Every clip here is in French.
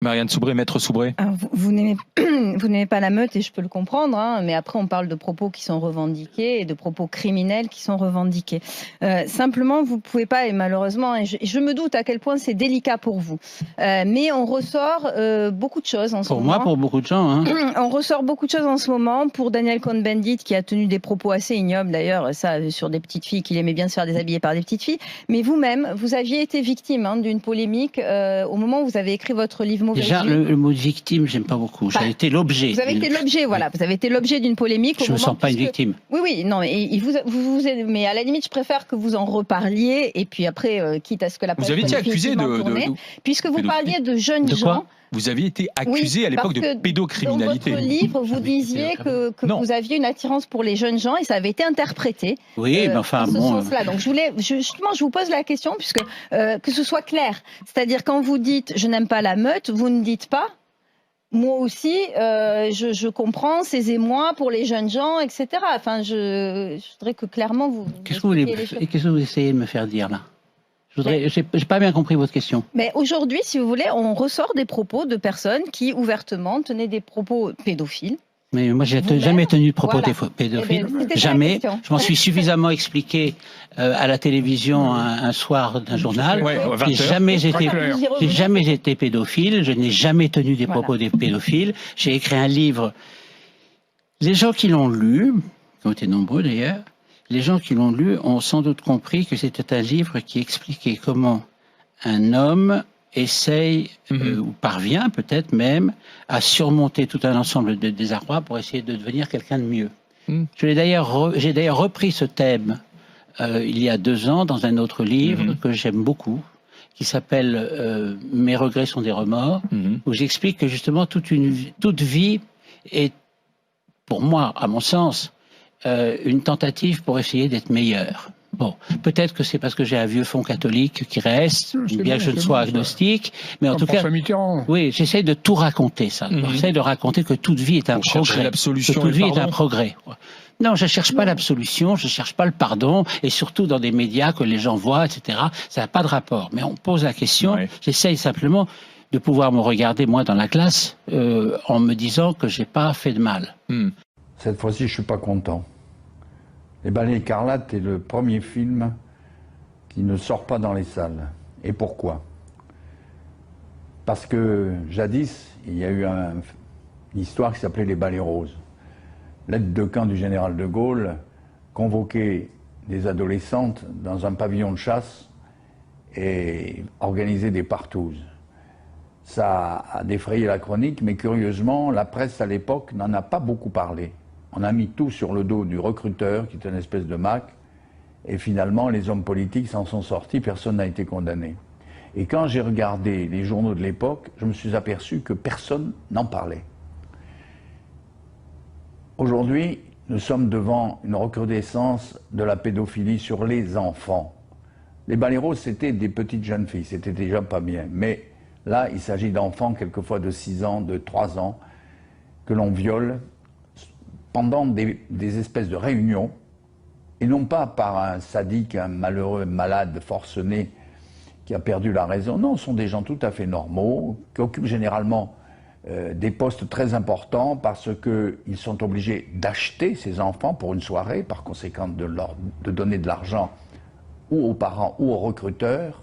Marianne Soubré, maître Soubré. Alors, vous n'aimez pas la meute et je peux le comprendre, hein, mais après on parle de propos qui sont revendiqués et de propos criminels qui sont revendiqués. Simplement, vous pouvez pas, et malheureusement, et je me doute à quel point c'est délicat pour vous, mais on ressort beaucoup de choses en ce moment. Pour moi, pour beaucoup de gens. Hein. On ressort beaucoup de choses en ce moment. Pour Daniel Cohn-Bendit, qui a tenu des propos assez ignobles d'ailleurs, ça sur des petites filles, qu'il aimait bien se faire déshabiller par des petites filles. Mais vous-même, vous aviez été victime d'une polémique au moment où vous avez écrit votre livre Mauvaise Déjà, vie. le mot de victime, j'aime pas beaucoup. J'ai été l'objet. Vous avez été l'objet, voilà. Vous avez été l'objet d'une polémique. Je me sens pas une victime. Oui, oui, non, mais mais à la limite, je préfère que vous en reparliez et puis après, quitte à ce que la vous avez été accusé puisque vous parliez de jeunes gens. Vous aviez été accusé à l'époque de pédocriminalité. Dans votre livre, vous disiez que vous aviez une attirance pour les jeunes gens et ça avait été interprété. Oui, mais enfin, dans ce sens-là. Donc, je vous pose la question, puisque que ce soit clair. C'est-à-dire, quand vous dites je n'aime pas la meute, vous ne dites pas moi aussi, je comprends ces émois pour les jeunes gens, etc. Enfin, je voudrais que clairement vous. Qu'est-ce que vous essayez de me faire dire là? J'ai pas bien compris votre question. Mais aujourd'hui, si vous voulez, on ressort des propos de personnes qui ouvertement tenaient des propos pédophiles. Mais moi, j'ai jamais tenu de propos pédophiles. Jamais. Je m'en suis suffisamment expliqué à la télévision un soir d'un journal. J'ai jamais été pédophile. Je n'ai jamais tenu des propos des pédophiles. J'ai écrit un livre. Les gens qui l'ont lu, qui ont été nombreux d'ailleurs, les gens qui l'ont lu ont sans doute compris que c'était un livre qui expliquait comment un homme essaye, ou parvient peut-être même, à surmonter tout un ensemble de désarrois pour essayer de devenir quelqu'un de mieux. J'ai d'ailleurs repris ce thème il y a 2 ans dans un autre livre que j'aime beaucoup, qui s'appelle Mes regrets sont des remords, où j'explique que justement toute vie est, pour moi, à mon sens, une tentative pour essayer d'être meilleur. Bon, peut-être que c'est parce que j'ai un vieux fond catholique qui reste, bien que je ne sois agnostique, mais en tout cas, oui, j'essaie de tout raconter ça. J'essaie de raconter que toute vie est un progrès. Que toute vie est un progrès. Non, je cherche pas l'absolution, je cherche pas le pardon, et surtout dans des médias que les gens voient, etc. Ça n'a pas de rapport. Mais on pose la question. J'essaye simplement de pouvoir me regarder moi dans la glace en me disant que j'ai pas fait de mal. Cette fois-ci, je suis pas content. Les Balais écarlates est le premier film qui ne sort pas dans les salles. Et pourquoi? Parce que jadis, il y a eu une histoire qui s'appelait les Balais roses. L'aide de camp du général de Gaulle convoquait des adolescentes dans un pavillon de chasse et organisait des partouzes. Ça a défrayé la chronique, mais curieusement, la presse à l'époque n'en a pas beaucoup parlé. On a mis tout sur le dos du recruteur, qui est une espèce de Mac, et finalement, les hommes politiques s'en sont sortis, personne n'a été condamné. Et quand j'ai regardé les journaux de l'époque, je me suis aperçu que personne n'en parlait. Aujourd'hui, nous sommes devant une recrudescence de la pédophilie sur les enfants. Les Balais roses, c'était des petites jeunes filles, c'était déjà pas bien. Mais là, il s'agit d'enfants, quelquefois de 6 ans, de 3 ans, que l'on viole pendant des espèces de réunions, et non pas par un sadique, un malheureux, malade, forcené, qui a perdu la raison. Non, ce sont des gens tout à fait normaux, qui occupent généralement des postes très importants parce qu'ils sont obligés d'acheter ces enfants pour une soirée, par conséquent de donner de l'argent ou aux parents ou aux recruteurs.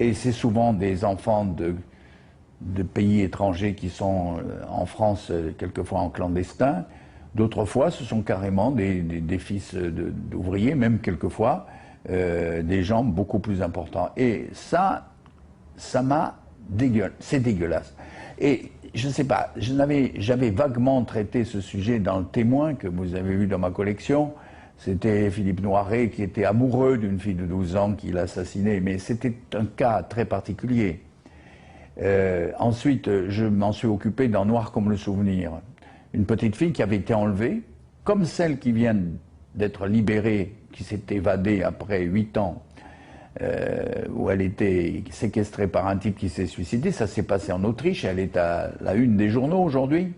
Et c'est souvent des enfants de pays étrangers qui sont en France, quelquefois en clandestin. D'autres fois, ce sont carrément des fils d'ouvriers, même quelquefois des gens beaucoup plus importants. Et ça c'est dégueulasse. Et je ne sais pas, j'avais vaguement traité ce sujet dans Le Témoin, que vous avez vu dans ma collection. C'était Philippe Noiret qui était amoureux d'une fille de 12 ans qu'il assassinait, mais c'était un cas très particulier. Ensuite, je m'en suis occupé dans Noir comme le souvenir. Une petite fille qui avait été enlevée, comme celle qui vient d'être libérée, qui s'est évadée après 8 ans, où elle était séquestrée par un type qui s'est suicidé. Ça s'est passé en Autriche, elle est à la une des journaux aujourd'hui.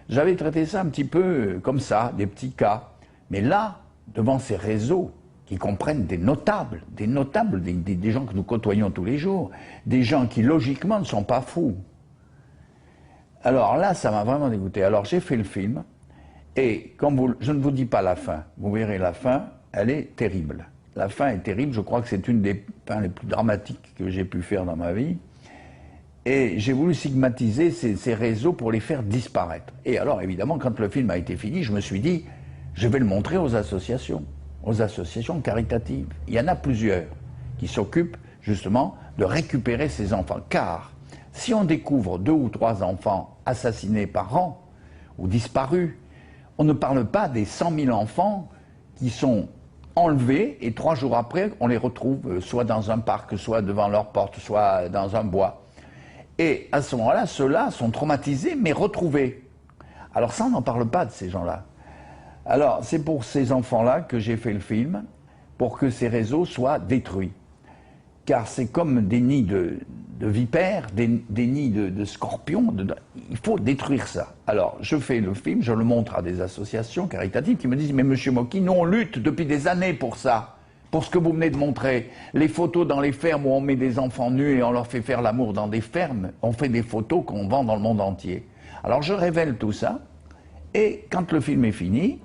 J'avais traité ça un petit peu comme ça, des petits cas. Mais là, devant ces réseaux qui comprennent des notables, des gens que nous côtoyons tous les jours, des gens qui logiquement ne sont pas fous, Alors là, ça m'a vraiment dégoûté. Alors j'ai fait le film, et comme je ne vous dis pas la fin, vous verrez la fin, elle est terrible. La fin est terrible, je crois que c'est une des fins les plus dramatiques que j'ai pu faire dans ma vie. Et j'ai voulu stigmatiser ces réseaux pour les faire disparaître. Et alors, évidemment, quand le film a été fini, je me suis dit, je vais le montrer aux associations caritatives. Il y en a plusieurs qui s'occupent, justement, de récupérer ces enfants. Car, si on découvre 2 ou 3 enfants assassinés par an, ou disparus, on ne parle pas des 100 000 enfants qui sont enlevés, et 3 jours après, on les retrouve soit dans un parc, soit devant leur porte, soit dans un bois. Et à ce moment-là, ceux-là sont traumatisés, mais retrouvés. Alors ça, on n'en parle pas de ces gens-là. Alors, c'est pour ces enfants-là que j'ai fait le film, pour que ces réseaux soient détruits. Car c'est comme des nids de vipères, des nids de scorpions, il faut détruire ça. Alors, je fais le film, je le montre à des associations caritatives qui me disent « Mais monsieur Mocky, nous on lutte depuis des années pour ça, pour ce que vous venez de montrer. Les photos dans les fermes où on met des enfants nus et on leur fait faire l'amour dans des fermes, on fait des photos qu'on vend dans le monde entier. » Alors je révèle tout ça, et quand le film est fini,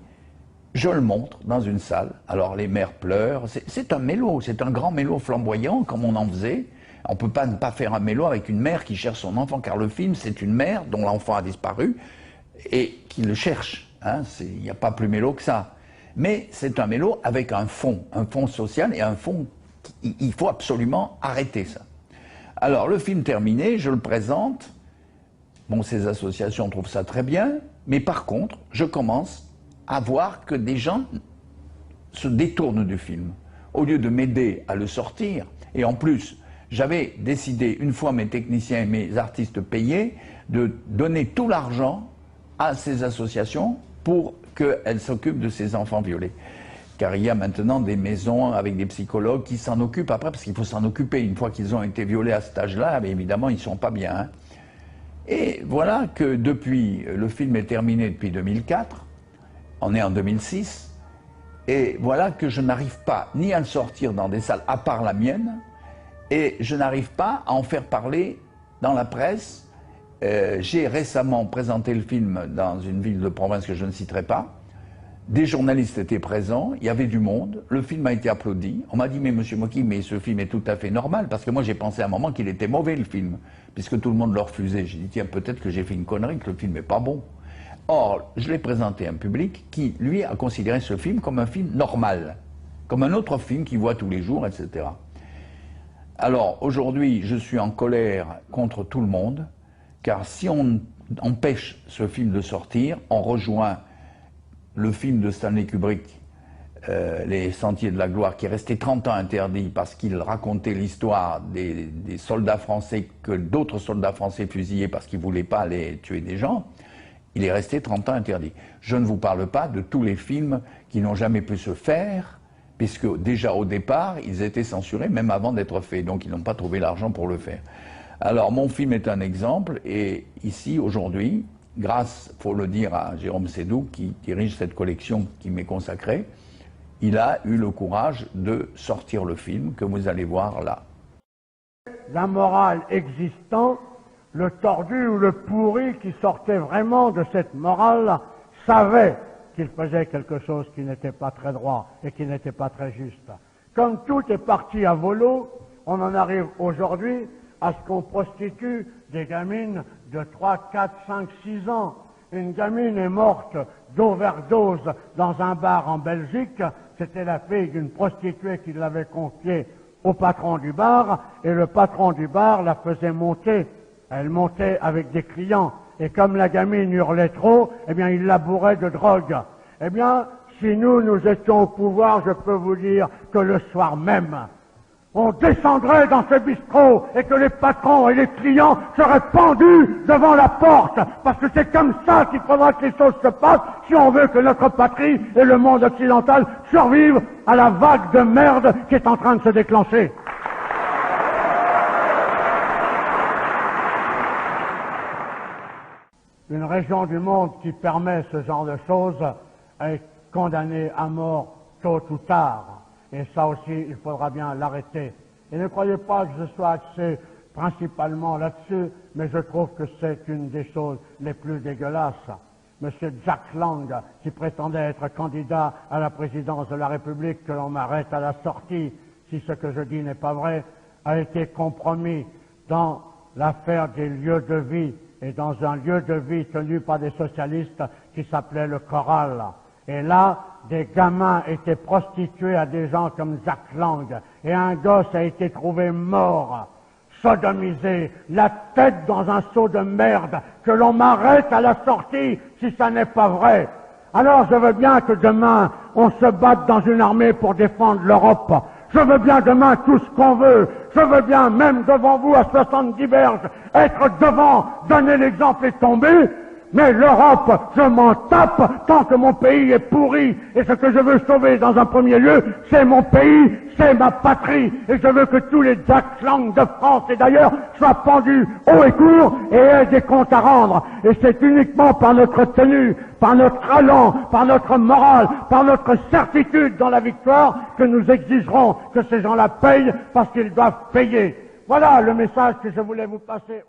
je le montre dans une salle. Alors les mères pleurent, c'est un mélo, c'est un grand mélo flamboyant comme on en faisait. On ne peut pas ne pas faire un mélo avec une mère qui cherche son enfant, car le film, c'est une mère dont l'enfant a disparu et qui le cherche. Hein, il n'y a pas plus mélo que ça. Mais c'est un mélo avec un fond social et un fond, il faut absolument arrêter ça. Alors le film terminé, je le présente. Bon, ces associations trouvent ça très bien, mais par contre, je commence à voir que des gens se détournent du film. Au lieu de m'aider à le sortir, et en plus, j'avais décidé, une fois mes techniciens et mes artistes payés, de donner tout l'argent à ces associations pour qu'elles s'occupent de ces enfants violés. Car il y a maintenant des maisons avec des psychologues qui s'en occupent après, parce qu'il faut s'en occuper. Une fois qu'ils ont été violés à cet âge-là, évidemment, ils ne sont pas bien. Hein. Et voilà que depuis, le film est terminé depuis 2004, on est en 2006, et voilà que je n'arrive pas ni à le sortir dans des salles, à part la mienne, et je n'arrive pas à en faire parler dans la presse. J'ai récemment présenté le film dans une ville de province que je ne citerai pas. Des journalistes étaient présents, il y avait du monde, le film a été applaudi. On m'a dit, mais monsieur Mocky, mais ce film est tout à fait normal, parce que moi j'ai pensé à un moment qu'il était mauvais le film, puisque tout le monde le refusait. J'ai dit, tiens, peut-être que j'ai fait une connerie, que le film n'est pas bon. Or, je l'ai présenté à un public qui, lui, a considéré ce film comme un film normal, comme un autre film qu'il voit tous les jours, etc. Alors, aujourd'hui, je suis en colère contre tout le monde, car si on empêche ce film de sortir, on rejoint le film de Stanley Kubrick, Les Sentiers de la Gloire, qui est resté 30 ans interdit parce qu'il racontait l'histoire des soldats français, que d'autres soldats français fusillaient parce qu'ils ne voulaient pas aller tuer des gens. Il est resté 30 ans interdit. Je ne vous parle pas de tous les films qui n'ont jamais pu se faire, puisque déjà au départ, ils étaient censurés, même avant d'être faits, donc ils n'ont pas trouvé l'argent pour le faire. Alors, mon film est un exemple, et ici, aujourd'hui, grâce, il faut le dire, à Jérôme Sédou, qui dirige cette collection qui m'est consacrée, il a eu le courage de sortir le film que vous allez voir là. La morale existant, le tordu ou le pourri qui sortait vraiment de cette morale savait qu'il faisait quelque chose qui n'était pas très droit et qui n'était pas très juste. Comme tout est parti à volo, on en arrive aujourd'hui à ce qu'on prostitue des gamines de 3, 4, 5, 6 ans. Une gamine est morte d'overdose dans un bar en Belgique. C'était la fille d'une prostituée qui l'avait confiée au patron du bar, et le patron du bar la faisait monter. Elle montait avec des clients, et comme la gamine hurlait trop, eh bien, il la bourrait de drogue. Eh bien, si nous étions au pouvoir, je peux vous dire que le soir même, on descendrait dans ce bistrot et que les patrons et les clients seraient pendus devant la porte, parce que c'est comme ça qu'il faudra que les choses se passent si on veut que notre patrie et le monde occidental survivent à la vague de merde qui est en train de se déclencher. Une région du monde qui permet ce genre de choses est condamnée à mort tôt ou tard. Et ça aussi, il faudra bien l'arrêter. Et ne croyez pas que je sois axé principalement là-dessus, mais je trouve que c'est une des choses les plus dégueulasses. Monsieur Jack Lang, qui prétendait être candidat à la présidence de la République, que l'on m'arrête à la sortie, si ce que je dis n'est pas vrai, a été compromis dans l'affaire des lieux de vie et dans un lieu de vie tenu par des socialistes qui s'appelait le Choral. Et là, des gamins étaient prostitués à des gens comme Jack Lang, et un gosse a été trouvé mort, sodomisé, la tête dans un seau de merde, que l'on m'arrête à la sortie si ça n'est pas vrai. Alors je veux bien que demain on se batte dans une armée pour défendre l'Europe. Je veux bien demain tout ce qu'on veut. Je veux bien, même devant vous à 70 berges, être devant, donner l'exemple et tomber. Mais l'Europe, je m'en tape tant que mon pays est pourri. Et ce que je veux sauver dans un premier lieu, c'est mon pays, c'est ma patrie. Et je veux que tous les Jack Lang de France et d'ailleurs soient pendus haut et court et aient des comptes à rendre. Et c'est uniquement par notre tenue, par notre allant, par notre morale, par notre certitude dans la victoire que nous exigerons que ces gens-là payent parce qu'ils doivent payer. Voilà le message que je voulais vous passer.